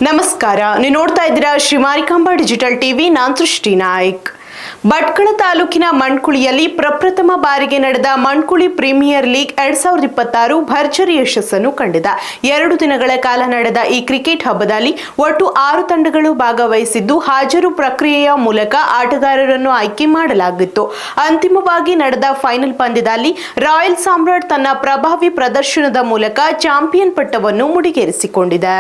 ನಮಸ್ಕಾರ, ನೀವು ನೋಡ್ತಾ ಇದ್ದೀರಾ ಶ್ರೀ ಮಾರಿಕಾಂಬಾ ಡಿಜಿಟಲ್ ಟಿವಿ. ನಾನು ಸೃಷ್ಟಿ ನಾಯ್ಕ್. ಭಟ್ಕಳ ತಾಲೂಕಿನ ಮಣ್ಕುಳಿಯಲ್ಲಿ ಪ್ರಪ್ರಥಮ ಬಾರಿಗೆ ನಡೆದ ಮಣ್ಕುಳಿ ಪ್ರೀಮಿಯರ್ ಲೀಗ್ 2026 ಭರ್ಜರಿ ಯಶಸ್ಸನ್ನು ಕಂಡಿದೆ. 2 ದಿನಗಳ ಕಾಲ ನಡೆದ ಈ ಕ್ರಿಕೆಟ್ ಹಬ್ಬದಲ್ಲಿ ಒಟ್ಟು 6 ತಂಡಗಳು ಭಾಗವಹಿಸಿದ್ದು, ಹಾಜರು ಪ್ರಕ್ರಿಯೆಯ ಮೂಲಕ ಆಟಗಾರರನ್ನು ಆಯ್ಕೆ ಮಾಡಲಾಗಿತ್ತು. ಅಂತಿಮವಾಗಿ ನಡೆದ ಫೈನಲ್ ಪಂದ್ಯದಲ್ಲಿ ರಾಯಲ್ ಸಾಮ್ರಾಟ್ ತನ್ನ ಪ್ರಭಾವಿ ಪ್ರದರ್ಶನದ ಮೂಲಕ ಚಾಂಪಿಯನ್ ಪಟ್ಟವನ್ನು ಮುಡಿಗೇರಿಸಿಕೊಂಡಿದೆ.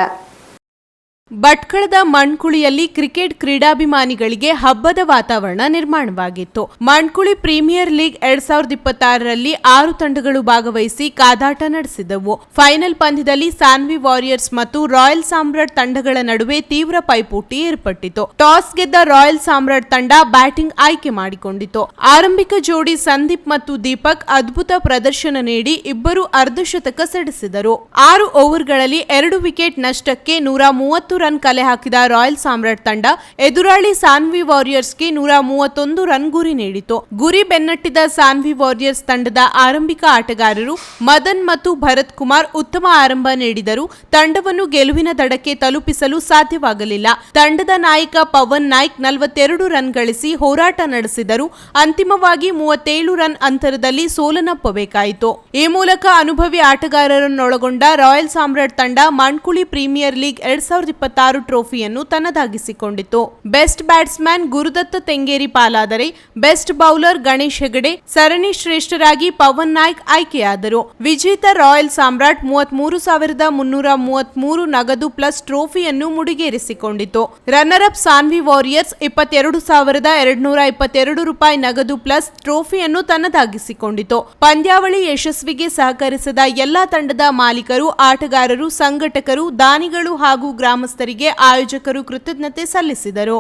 ಭಟ್ಕಳದ ಮಣ್ಕುಳಿಯಲ್ಲಿ ಕ್ರಿಕೆಟ್ ಕ್ರೀಡಾಭಿಮಾನಿಗಳಿಗೆ ಹಬ್ಬದ ವಾತಾವರಣ ನಿರ್ಮಾಣವಾಗಿತ್ತು. ಮಣ್ಕುಳಿ ಪ್ರೀಮಿಯರ್ ಲೀಗ್ 2026ರಲ್ಲಿ 6 ತಂಡಗಳು ಭಾಗವಹಿಸಿ ಕಾದಾಟ ನಡೆಸಿದವು. ಫೈನಲ್ ಪಂದ್ಯದಲ್ಲಿ ಸಾನ್ವಿ ವಾರಿಯರ್ಸ್ ಮತ್ತು ರಾಯಲ್ ಸಾಮ್ರಾಟ್ ತಂಡಗಳ ನಡುವೆ ತೀವ್ರ ಪೈಪೋಟಿ ಏರ್ಪಟ್ಟಿತು. ಟಾಸ್ ಗೆದ್ದ ರಾಯಲ್ ಸಾಮ್ರಾಟ್ ತಂಡ ಬ್ಯಾಟಿಂಗ್ ಆಯ್ಕೆ ಮಾಡಿಕೊಂಡಿತು. ಆರಂಭಿಕ ಜೋಡಿ ಸಂದೀಪ್ ಮತ್ತು ದೀಪಕ್ ಅದ್ಭುತ ಪ್ರದರ್ಶನ ನೀಡಿ ಇಬ್ಬರು ಅರ್ಧಶತಕ ಸಿಡಿಸಿದರು. 6 ಓವರ್ಗಳಲ್ಲಿ 2 ವಿಕೆಟ್ ನಷ್ಟಕ್ಕೆ 130 ರನ್ ಕಲೆ ಹಾಕಿದ ರಾಯಲ್ ಸಾಮ್ರಾಟ್ ತಂಡ ಎದುರಾಳಿ ಸಾನ್ವಿ ವಾರಿಯರ್ಸ್ಗೆ 131 ರನ್ ಗುರಿ ನೀಡಿತು. ಗುರಿ ಬೆನ್ನಟ್ಟಿದ ಸಾನ್ವಿ ವಾರಿಯರ್ಸ್ ತಂಡದ ಆರಂಭಿಕ ಆಟಗಾರರು ಮದನ್ ಮತ್ತು ಭರತ್ ಕುಮಾರ್ ಉತ್ತಮ ಆರಂಭ ನೀಡಿದರು. ತಂಡವನ್ನು ಗೆಲುವಿನ ದಡಕ್ಕೆ ತಲುಪಿಸಲು ಸಾಧ್ಯವಾಗಲಿಲ್ಲ. ತಂಡದ ನಾಯಕ ಪವನ್ ನಾಯ್ಕ್ 42 ರನ್ ಗಳಿಸಿ ಹೋರಾಟ ನಡೆಸಿದರು. ಅಂತಿಮವಾಗಿ 37 ರನ್ ಅಂತರದಲ್ಲಿ ಸೋಲನ್ನಪ್ಪಬೇಕಾಯಿತು. ಈ ಮೂಲಕ ಅನುಭವಿ ಆಟಗಾರರನ್ನೊಳಗೊಂಡ ರಾಯಲ್ ಸಾಮ್ರಾಟ್ ತಂಡ ಮಣ್ಕುಳಿ ಪ್ರೀಮಿಯರ್ ಲೀಗ್ 2026 ಟ್ರೋಫಿಯನ್ನು ತನ್ನದಾಗಿಸಿಕೊಂಡಿತು. ಬೆಸ್ಟ್ ಬ್ಯಾಟ್ಸ್ಮನ್ ಗುರುದತ್ತ ತೆಂಗೇರಿ ಪಾಲಾದರೆ ಬೆಸ್ಟ್ ಬೌಲರ್ ಗಣೇಶ್ ಹೆಗಡೆ, ಸರಣಿ ಶ್ರೇಷ್ಠರಾಗಿ ಪವನ್ ನಾಯ್ಕ್ ಆಯ್ಕೆಯಾದರು. ವಿಜೇತ ರಾಯಲ್ ಸಾಮ್ರಾಟ್ 33,333 ನಗದು ಪ್ಲಸ್ ಟ್ರೋಫಿಯನ್ನು ಮುಡಿಗೇರಿಸಿಕೊಂಡಿತು. ರನ್ನರ್ ಅಪ್ ಸಾನ್ವಿ ವಾರಿಯರ್ಸ್ 22,222 ರೂಪಾಯಿ ನಗದು ಪ್ಲಸ್ ಟ್ರೋಫಿಯನ್ನು ತನ್ನದಾಗಿಸಿಕೊಂಡಿತು. ಪಂದ್ಯಾವಳಿ ಯಶಸ್ವಿಗೆ ಸಹಕರಿಸಿದ ಎಲ್ಲಾ ತಂಡದ ಮಾಲೀಕರು, ಆಟಗಾರರು, ಸಂಘಟಕರು, ದಾನಿಗಳು ಹಾಗೂ ಗ್ರಾಮಸ್ಥರಿಗೆ ಆಯೋಜಕರು ಕೃತಜ್ಞತೆ ಸಲ್ಲಿಸಿದರು.